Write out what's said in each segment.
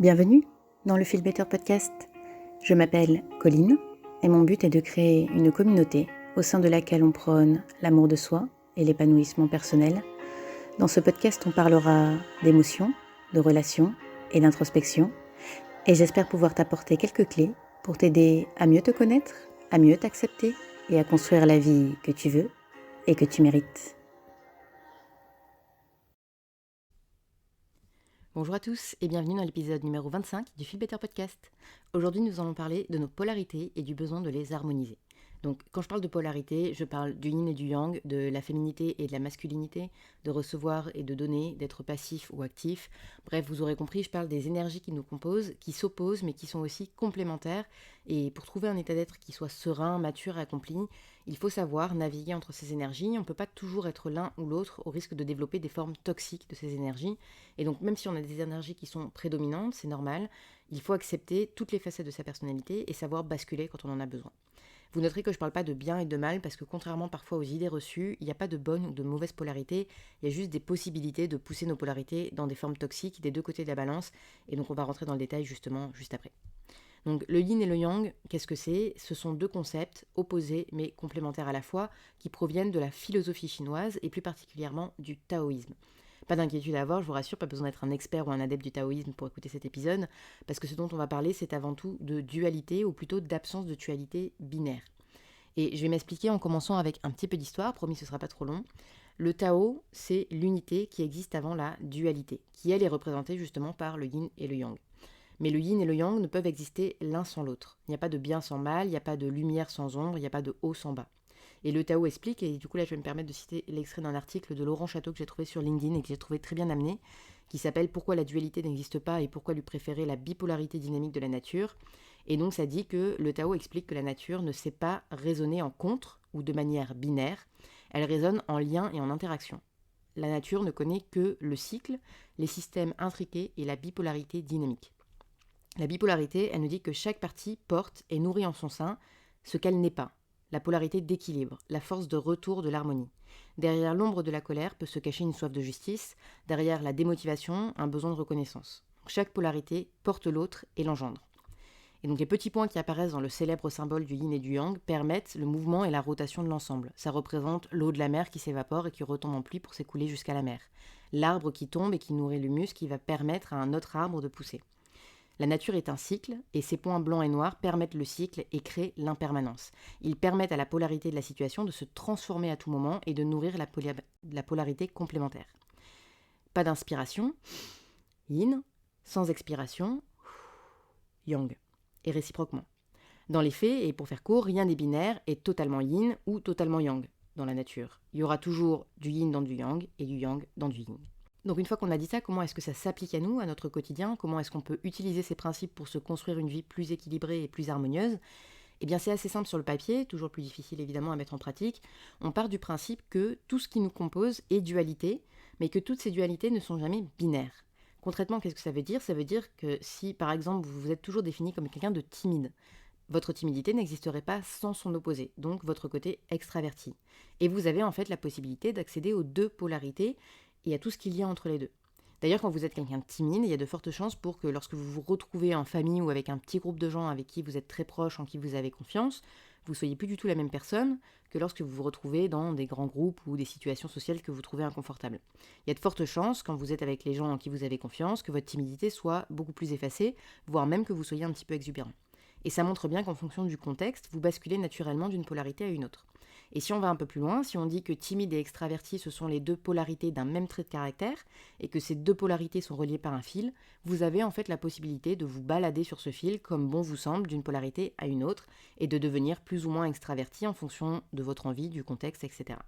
Bienvenue dans le Feel Better Podcast. Je m'appelle Colline et mon but est de créer une communauté au sein de laquelle on prône l'amour de soi et l'épanouissement personnel. Dans ce podcast, on parlera d'émotions, de relations et d'introspection. Et j'espère pouvoir t'apporter quelques clés pour t'aider à mieux te connaître, à mieux t'accepter et à construire la vie que tu veux et que tu mérites. Bonjour à tous et bienvenue dans l'épisode numéro 25 du Feel Better Podcast. Aujourd'hui, nous allons parler de nos polarités et du besoin de les harmoniser. Donc, quand je parle de polarité, je parle du yin et du yang, de la féminité et de la masculinité, de recevoir et de donner, d'être passif ou actif. Bref, vous aurez compris, je parle des énergies qui nous composent, qui s'opposent mais qui sont aussi complémentaires. Et pour trouver un état d'être qui soit serein, mature et accompli, il faut savoir naviguer entre ces énergies. On ne peut pas toujours être l'un ou l'autre au risque de développer des formes toxiques de ces énergies. Et donc, même si on a des énergies qui sont prédominantes, c'est normal, il faut accepter toutes les facettes de sa personnalité et savoir basculer quand on en a besoin. Vous noterez que je ne parle pas de bien et de mal parce que contrairement parfois aux idées reçues, il n'y a pas de bonne ou de mauvaise polarité, il y a juste des possibilités de pousser nos polarités dans des formes toxiques des deux côtés de la balance, et donc on va rentrer dans le détail justement juste après. Donc le yin et le yang, qu'est-ce que c'est ? Ce sont deux concepts opposés mais complémentaires à la fois qui proviennent de la philosophie chinoise et plus particulièrement du taoïsme. Pas d'inquiétude à avoir, je vous rassure, pas besoin d'être un expert ou un adepte du taoïsme pour écouter cet épisode, parce que ce dont on va parler, c'est avant tout de dualité, ou plutôt d'absence de dualité binaire. Et je vais m'expliquer en commençant avec un petit peu d'histoire, promis ce sera pas trop long. Le Tao, c'est l'unité qui existe avant la dualité, qui elle est représentée justement par le yin et le yang. Mais le yin et le yang ne peuvent exister l'un sans l'autre. Il n'y a pas de bien sans mal, il n'y a pas de lumière sans ombre, il n'y a pas de haut sans bas. Et le Tao explique, et du coup là je vais me permettre de citer l'extrait d'un article de Laurent Château que j'ai trouvé sur LinkedIn et que j'ai trouvé très bien amené, qui s'appelle « Pourquoi la dualité n'existe pas et pourquoi lui préférer la bipolarité dynamique de la nature ?» Et donc ça dit que le Tao explique que la nature ne sait pas raisonner en contre ou de manière binaire, elle raisonne en lien et en interaction. La nature ne connaît que le cycle, les systèmes intriqués et la bipolarité dynamique. La bipolarité, elle nous dit que chaque partie porte et nourrit en son sein ce qu'elle n'est pas, la polarité d'équilibre, la force de retour de l'harmonie. Derrière l'ombre de la colère peut se cacher une soif de justice, derrière la démotivation, un besoin de reconnaissance. Chaque polarité porte l'autre et l'engendre. Et donc les petits points qui apparaissent dans le célèbre symbole du yin et du yang permettent le mouvement et la rotation de l'ensemble. Ça représente l'eau de la mer qui s'évapore et qui retombe en pluie pour s'écouler jusqu'à la mer. L'arbre qui tombe et qui nourrit l'humus qui va permettre à un autre arbre de pousser. La nature est un cycle, et ces points blancs et noirs permettent le cycle et créent l'impermanence. Ils permettent à la polarité de la situation de se transformer à tout moment et de nourrir la polarité complémentaire. Pas d'inspiration, yin, sans expiration, yang, et réciproquement. Dans les faits, et pour faire court, rien n'est binaire et totalement yin ou totalement yang dans la nature. Il y aura toujours du yin dans du yang et du yang dans du yin. Donc une fois qu'on a dit ça, comment est-ce que ça s'applique à nous, à notre quotidien ? Comment est-ce qu'on peut utiliser ces principes pour se construire une vie plus équilibrée et plus harmonieuse ? Eh bien c'est assez simple sur le papier, toujours plus difficile évidemment à mettre en pratique. On part du principe que tout ce qui nous compose est dualité, mais que toutes ces dualités ne sont jamais binaires. Concrètement, qu'est-ce que ça veut dire ? Ça veut dire que si par exemple vous vous êtes toujours défini comme quelqu'un de timide, votre timidité n'existerait pas sans son opposé, donc votre côté extraverti. Et vous avez en fait la possibilité d'accéder aux deux polarités et à tout ce qu'il y a entre les deux. D'ailleurs, quand vous êtes quelqu'un de timide, il y a de fortes chances pour que lorsque vous vous retrouvez en famille ou avec un petit groupe de gens avec qui vous êtes très proche, en qui vous avez confiance, vous ne soyez plus du tout la même personne que lorsque vous vous retrouvez dans des grands groupes ou des situations sociales que vous trouvez inconfortables. Il y a de fortes chances, quand vous êtes avec les gens en qui vous avez confiance, que votre timidité soit beaucoup plus effacée, voire même que vous soyez un petit peu exubérant. Et ça montre bien qu'en fonction du contexte, vous basculez naturellement d'une polarité à une autre. Et si on va un peu plus loin, si on dit que timide et extraverti, ce sont les deux polarités d'un même trait de caractère, et que ces deux polarités sont reliées par un fil, vous avez en fait la possibilité de vous balader sur ce fil comme bon vous semble d'une polarité à une autre, et de devenir plus ou moins extraverti en fonction de votre envie, du contexte, etc.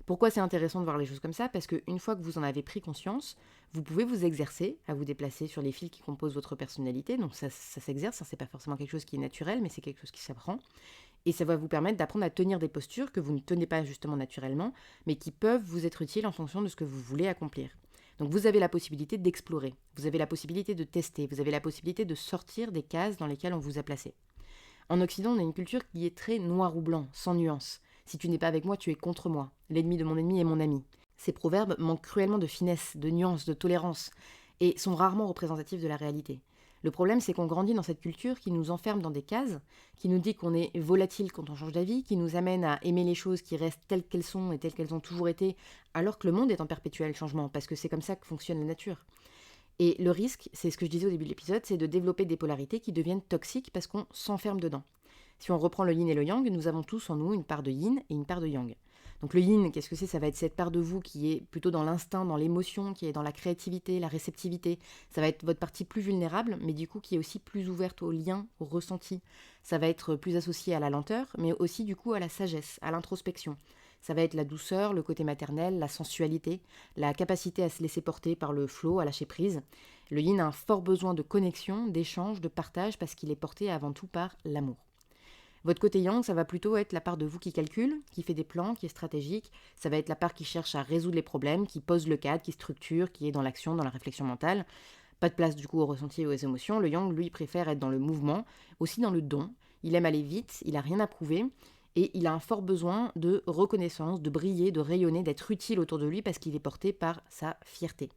Pourquoi c'est intéressant de voir les choses comme ça ? Parce qu'une fois que vous en avez pris conscience, vous pouvez vous exercer à vous déplacer sur les fils qui composent votre personnalité. Donc ça s'exerce, c'est pas forcément quelque chose qui est naturel, mais c'est quelque chose qui s'apprend. Et ça va vous permettre d'apprendre à tenir des postures que vous ne tenez pas justement naturellement, mais qui peuvent vous être utiles en fonction de ce que vous voulez accomplir. Donc vous avez la possibilité d'explorer, vous avez la possibilité de tester, vous avez la possibilité de sortir des cases dans lesquelles on vous a placé. En Occident, on a une culture qui est très noir ou blanc, sans nuance. Si tu n'es pas avec moi, tu es contre moi. L'ennemi de mon ennemi est mon ami. Ces proverbes manquent cruellement de finesse, de nuance, de tolérance, et sont rarement représentatifs de la réalité. Le problème, c'est qu'on grandit dans cette culture qui nous enferme dans des cases, qui nous dit qu'on est volatile quand on change d'avis, qui nous amène à aimer les choses qui restent telles qu'elles sont et telles qu'elles ont toujours été, alors que le monde est en perpétuel changement, parce que c'est comme ça que fonctionne la nature. Et le risque, c'est ce que je disais au début de l'épisode, c'est de développer des polarités qui deviennent toxiques parce qu'on s'enferme dedans. Si on reprend le yin et le yang, nous avons tous en nous une part de yin et une part de yang. Donc le yin, qu'est-ce que c'est? Ça va être cette part de vous qui est plutôt dans l'instinct, dans l'émotion, qui est dans la créativité, la réceptivité. Ça va être votre partie plus vulnérable, mais du coup qui est aussi plus ouverte au lien, au ressenti. Ça va être plus associé à la lenteur, mais aussi du coup à la sagesse, à l'introspection. Ça va être la douceur, le côté maternel, la sensualité, la capacité à se laisser porter par le flow, à lâcher prise. Le yin a un fort besoin de connexion, d'échange, de partage, parce qu'il est porté avant tout par l'amour. Votre côté yang, ça va plutôt être la part de vous qui calcule, qui fait des plans, qui est stratégique. Ça va être la part qui cherche à résoudre les problèmes, qui pose le cadre, qui structure, qui est dans l'action, dans la réflexion mentale. Pas de place du coup au ressenti et aux émotions. Le yang, lui, préfère être dans le mouvement, aussi dans le don. Il aime aller vite, il n'a rien à prouver. Et il a un fort besoin de reconnaissance, de briller, de rayonner, d'être utile autour de lui parce qu'il est porté par sa fierté.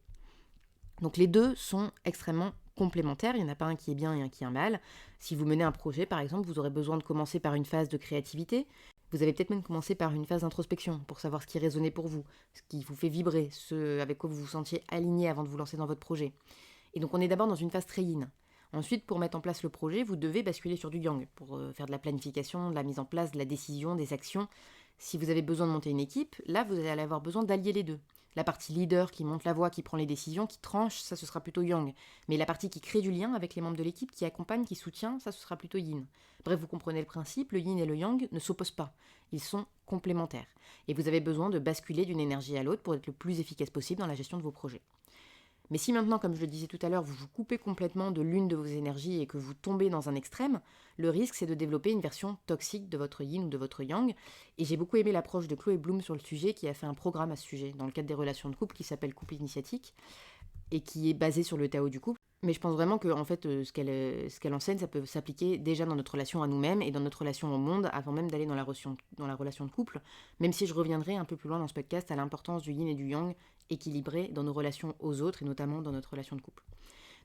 Donc les deux sont extrêmement complémentaires, il n'y en a pas un qui est bien et un qui est un mal. Si vous menez un projet par exemple, vous aurez besoin de commencer par une phase de créativité. Vous avez peut-être même commencé par une phase d'introspection pour savoir ce qui résonnait pour vous, ce qui vous fait vibrer, ce avec quoi vous vous sentiez aligné avant de vous lancer dans votre projet. Et donc on est d'abord dans une phase très yin. Ensuite, pour mettre en place le projet, vous devez basculer sur du yang, pour faire de la planification, de la mise en place, de la décision, des actions. Si vous avez besoin de monter une équipe, là, vous allez avoir besoin d'allier les deux. La partie leader qui monte la voix, qui prend les décisions, qui tranche, ça ce sera plutôt yang. Mais la partie qui crée du lien avec les membres de l'équipe, qui accompagne, qui soutient, ça ce sera plutôt yin. Bref, vous comprenez le principe, le yin et le yang ne s'opposent pas. Ils sont complémentaires. Et vous avez besoin de basculer d'une énergie à l'autre pour être le plus efficace possible dans la gestion de vos projets. Mais si maintenant, comme je le disais tout à l'heure, vous vous coupez complètement de l'une de vos énergies et que vous tombez dans un extrême, le risque c'est de développer une version toxique de votre yin ou de votre yang. Et j'ai beaucoup aimé l'approche de Chloé Bloom sur le sujet, qui a fait un programme à ce sujet, dans le cadre des relations de couple, qui s'appelle Couple Initiatique, et qui est basé sur le Tao du couple. Mais je pense vraiment que en fait, ce qu'elle enseigne, ça peut s'appliquer déjà dans notre relation à nous-mêmes et dans notre relation au monde, avant même d'aller dans la relation de couple, même si je reviendrai un peu plus loin dans ce podcast à l'importance du yin et du yang équilibré dans nos relations aux autres et notamment dans notre relation de couple.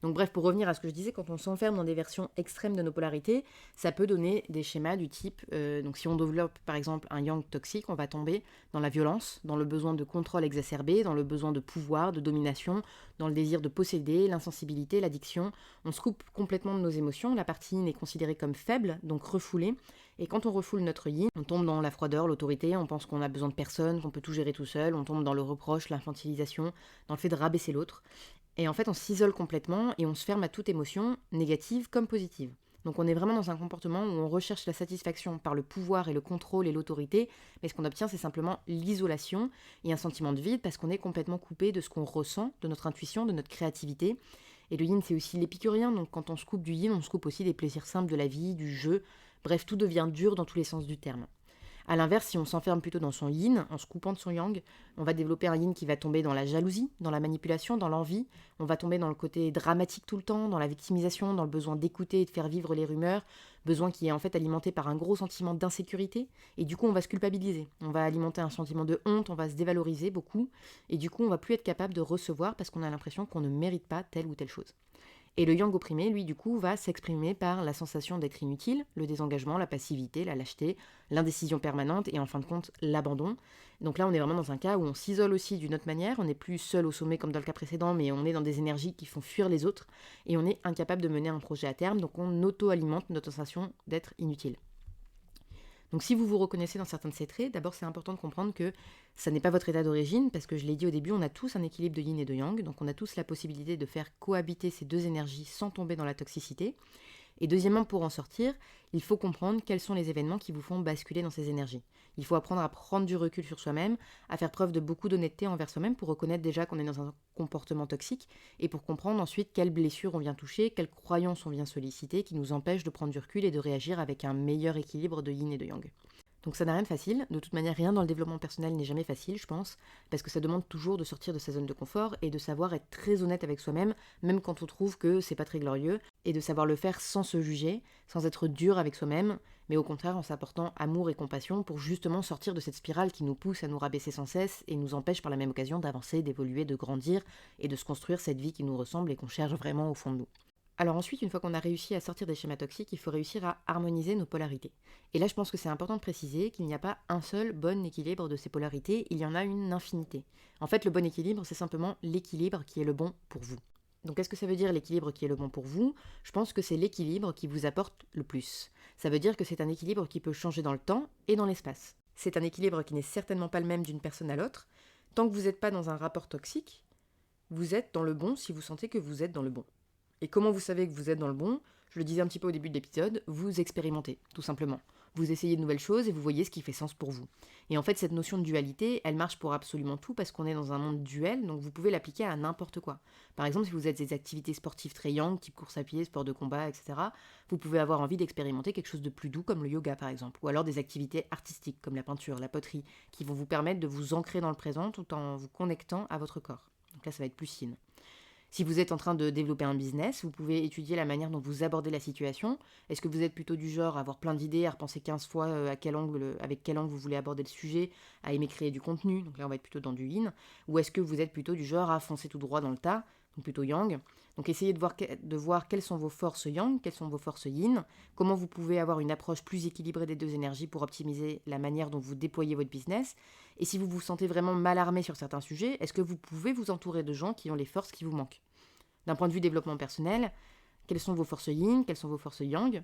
Donc bref, pour revenir à ce que je disais, quand on s'enferme dans des versions extrêmes de nos polarités, ça peut donner des schémas du type, donc si on développe par exemple un yang toxique, on va tomber dans la violence, dans le besoin de contrôle exacerbé, dans le besoin de pouvoir, de domination, dans le désir de posséder, l'insensibilité, l'addiction. On se coupe complètement de nos émotions, la partie yin est considérée comme faible, donc refoulée. Et quand on refoule notre yin, on tombe dans la froideur, l'autorité, on pense qu'on a besoin de personne, qu'on peut tout gérer tout seul, on tombe dans le reproche, l'infantilisation, dans le fait de rabaisser l'autre. Et en fait, on s'isole complètement et on se ferme à toute émotion, négative comme positive. Donc on est vraiment dans un comportement où on recherche la satisfaction par le pouvoir et le contrôle et l'autorité, mais ce qu'on obtient, c'est simplement l'isolation et un sentiment de vide parce qu'on est complètement coupé de ce qu'on ressent, de notre intuition, de notre créativité. Et le yin, c'est aussi l'épicurien, donc quand on se coupe du yin, on se coupe aussi des plaisirs simples de la vie, du jeu. Bref, tout devient dur dans tous les sens du terme. A l'inverse, si on s'enferme plutôt dans son yin, en se coupant de son yang, on va développer un yin qui va tomber dans la jalousie, dans la manipulation, dans l'envie. On va tomber dans le côté dramatique tout le temps, dans la victimisation, dans le besoin d'écouter et de faire vivre les rumeurs, besoin qui est en fait alimenté par un gros sentiment d'insécurité. Et du coup, on va se culpabiliser. On va alimenter un sentiment de honte, on va se dévaloriser beaucoup. Et du coup, on va plus être capable de recevoir parce qu'on a l'impression qu'on ne mérite pas telle ou telle chose. Et le yang opprimé, lui, du coup, va s'exprimer par la sensation d'être inutile, le désengagement, la passivité, la lâcheté, l'indécision permanente et en fin de compte, l'abandon. Donc là, on est vraiment dans un cas où on s'isole aussi d'une autre manière, on n'est plus seul au sommet comme dans le cas précédent, mais on est dans des énergies qui font fuir les autres et on est incapable de mener un projet à terme, donc on auto-alimente notre sensation d'être inutile. Donc si vous vous reconnaissez dans certains de ces traits, d'abord c'est important de comprendre que ça n'est pas votre état d'origine, parce que je l'ai dit au début, on a tous un équilibre de yin et de yang, donc on a tous la possibilité de faire cohabiter ces deux énergies sans tomber dans la toxicité. Et deuxièmement, pour en sortir, il faut comprendre quels sont les événements qui vous font basculer dans ces énergies. Il faut apprendre à prendre du recul sur soi-même, à faire preuve de beaucoup d'honnêteté envers soi-même pour reconnaître déjà qu'on est dans un comportement toxique et pour comprendre ensuite quelles blessures on vient toucher, quelles croyances on vient solliciter qui nous empêchent de prendre du recul et de réagir avec un meilleur équilibre de yin et de yang. Donc ça n'a rien de facile, de toute manière rien dans le développement personnel n'est jamais facile je pense, parce que ça demande toujours de sortir de sa zone de confort et de savoir être très honnête avec soi-même, même quand on trouve que c'est pas très glorieux, et de savoir le faire sans se juger, sans être dur avec soi-même, mais au contraire en s'apportant amour et compassion pour justement sortir de cette spirale qui nous pousse à nous rabaisser sans cesse et nous empêche par la même occasion d'avancer, d'évoluer, de grandir et de se construire cette vie qui nous ressemble et qu'on cherche vraiment au fond de nous. Alors ensuite, une fois qu'on a réussi à sortir des schémas toxiques, il faut réussir à harmoniser nos polarités. Et là, je pense que c'est important de préciser qu'il n'y a pas un seul bon équilibre de ces polarités, il y en a une infinité. En fait, le bon équilibre, c'est simplement l'équilibre qui est le bon pour vous. Donc qu'est-ce que ça veut dire l'équilibre qui est le bon pour vous ? Je pense que c'est l'équilibre qui vous apporte le plus. Ça veut dire que c'est un équilibre qui peut changer dans le temps et dans l'espace. C'est un équilibre qui n'est certainement pas le même d'une personne à l'autre. Tant que vous n'êtes pas dans un rapport toxique, vous êtes dans le bon si vous sentez que vous êtes dans le bon. Et comment vous savez que vous êtes dans le bon ? Je le disais un petit peu au début de l'épisode, vous expérimentez, tout simplement. Vous essayez de nouvelles choses et vous voyez ce qui fait sens pour vous. Et en fait, cette notion de dualité, elle marche pour absolument tout parce qu'on est dans un monde duel, donc vous pouvez l'appliquer à n'importe quoi. Par exemple, si vous êtes des activités sportives très yang, type course à pied, sport de combat, etc., vous pouvez avoir envie d'expérimenter quelque chose de plus doux comme le yoga par exemple, ou alors des activités artistiques comme la peinture, la poterie, qui vont vous permettre de vous ancrer dans le présent tout en vous connectant à votre corps. Donc là, ça va être plus yin. Si vous êtes en train de développer un business, vous pouvez étudier la manière dont vous abordez la situation. Est-ce que vous êtes plutôt du genre à avoir plein d'idées, à repenser 15 fois avec quel angle vous voulez aborder le sujet, à aimer créer du contenu, donc là on va être plutôt dans du yin, ou est-ce que vous êtes plutôt du genre à foncer tout droit dans le tas, donc plutôt yang. Donc essayez de voir quelles sont vos forces yang, quelles sont vos forces yin, comment vous pouvez avoir une approche plus équilibrée des deux énergies pour optimiser la manière dont vous déployez votre business. Et si vous vous sentez vraiment mal armé sur certains sujets, est-ce que vous pouvez vous entourer de gens qui ont les forces qui vous manquent ? D'un point de vue développement personnel, quelles sont vos forces yin, quelles sont vos forces yang ?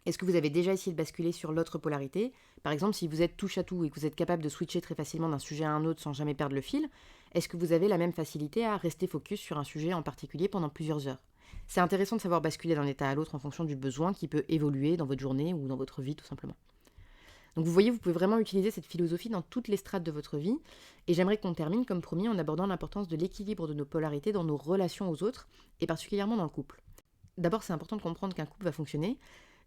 Est-ce que vous avez déjà essayé de basculer sur l'autre polarité ? Par exemple, si vous êtes touche à tout et que vous êtes capable de switcher très facilement d'un sujet à un autre sans jamais perdre le fil, est-ce que vous avez la même facilité à rester focus sur un sujet en particulier pendant plusieurs heures ? C'est intéressant de savoir basculer d'un état à l'autre en fonction du besoin qui peut évoluer dans votre journée ou dans votre vie tout simplement. Donc vous voyez, vous pouvez vraiment utiliser cette philosophie dans toutes les strates de votre vie. Et j'aimerais qu'on termine, comme promis, en abordant l'importance de l'équilibre de nos polarités dans nos relations aux autres, et particulièrement dans le couple. D'abord, c'est important de comprendre qu'un couple va fonctionner,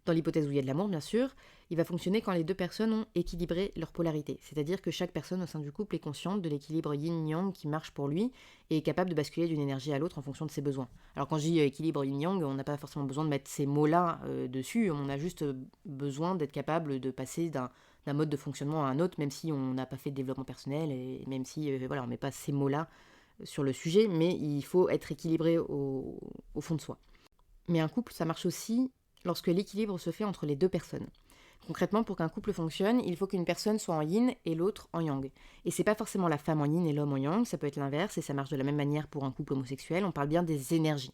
dans l'hypothèse où il y a de l'amour bien sûr, il va fonctionner quand les deux personnes ont équilibré leur polarité. C'est-à-dire que chaque personne au sein du couple est consciente de l'équilibre yin-yang qui marche pour lui et est capable de basculer d'une énergie à l'autre en fonction de ses besoins. Alors quand je dis équilibre yin-yang, on n'a pas forcément besoin de mettre ces mots-là dessus, on a juste besoin d'être capable de passer d'un mode de fonctionnement à un autre, même si on n'a pas fait de développement personnel et même si on ne met pas ces mots-là sur le sujet, mais il faut être équilibré au fond de soi. Mais un couple, ça marche aussi lorsque l'équilibre se fait entre les deux personnes. Concrètement, pour qu'un couple fonctionne, il faut qu'une personne soit en yin et l'autre en yang. Et c'est pas forcément la femme en yin et l'homme en yang, ça peut être l'inverse, et ça marche de la même manière pour un couple homosexuel, on parle bien des énergies.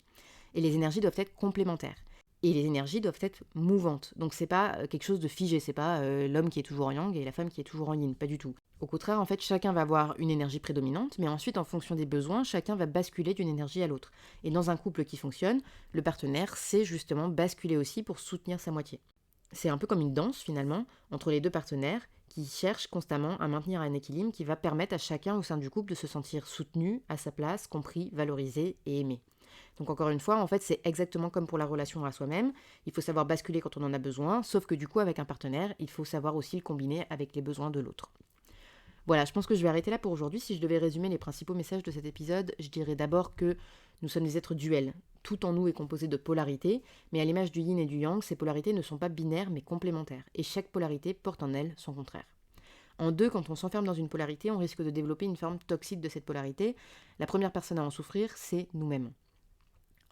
Et les énergies doivent être complémentaires. Et les énergies doivent être mouvantes. Donc c'est pas quelque chose de figé, c'est pas l'homme qui est toujours en yang et la femme qui est toujours en yin, pas du tout. Au contraire, en fait, chacun va avoir une énergie prédominante, mais ensuite, en fonction des besoins, chacun va basculer d'une énergie à l'autre. Et dans un couple qui fonctionne, le partenaire sait justement basculer aussi pour soutenir sa moitié. C'est un peu comme une danse, finalement, entre les deux partenaires qui cherchent constamment à maintenir un équilibre qui va permettre à chacun au sein du couple de se sentir soutenu, à sa place, compris, valorisé et aimé. Donc encore une fois, en fait, c'est exactement comme pour la relation à soi-même. Il faut savoir basculer quand on en a besoin, sauf que du coup, avec un partenaire, il faut savoir aussi le combiner avec les besoins de l'autre. Voilà, je pense que je vais arrêter là pour aujourd'hui. Si je devais résumer les principaux messages de cet épisode, je dirais d'abord que nous sommes des êtres duels. Tout en nous est composé de polarités, mais à l'image du yin et du yang, ces polarités ne sont pas binaires mais complémentaires, et chaque polarité porte en elle son contraire. En deux, quand on s'enferme dans une polarité, on risque de développer une forme toxique de cette polarité. La première personne à en souffrir, c'est nous-mêmes.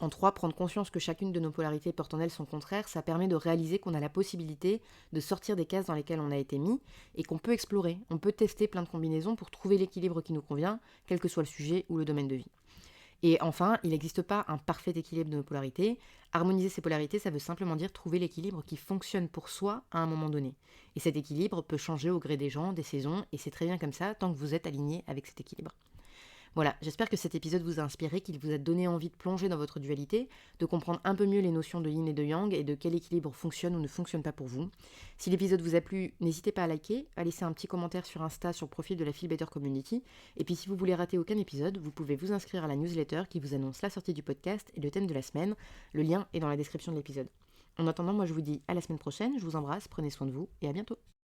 En 3, prendre conscience que chacune de nos polarités porte en elle son contraire, ça permet de réaliser qu'on a la possibilité de sortir des cases dans lesquelles on a été mis et qu'on peut explorer, on peut tester plein de combinaisons pour trouver l'équilibre qui nous convient, quel que soit le sujet ou le domaine de vie. Et enfin, il n'existe pas un parfait équilibre de nos polarités. Harmoniser ces polarités, ça veut simplement dire trouver l'équilibre qui fonctionne pour soi à un moment donné. Et cet équilibre peut changer au gré des gens, des saisons, et c'est très bien comme ça tant que vous êtes aligné avec cet équilibre. Voilà, j'espère que cet épisode vous a inspiré, qu'il vous a donné envie de plonger dans votre dualité, de comprendre un peu mieux les notions de yin et de yang et de quel équilibre fonctionne ou ne fonctionne pas pour vous. Si l'épisode vous a plu, n'hésitez pas à liker, à laisser un petit commentaire sur Insta sur le profil de la Feel Better Community. Et puis si vous voulez rater aucun épisode, vous pouvez vous inscrire à la newsletter qui vous annonce la sortie du podcast et le thème de la semaine. Le lien est dans la description de l'épisode. En attendant, moi je vous dis à la semaine prochaine, je vous embrasse, prenez soin de vous et à bientôt.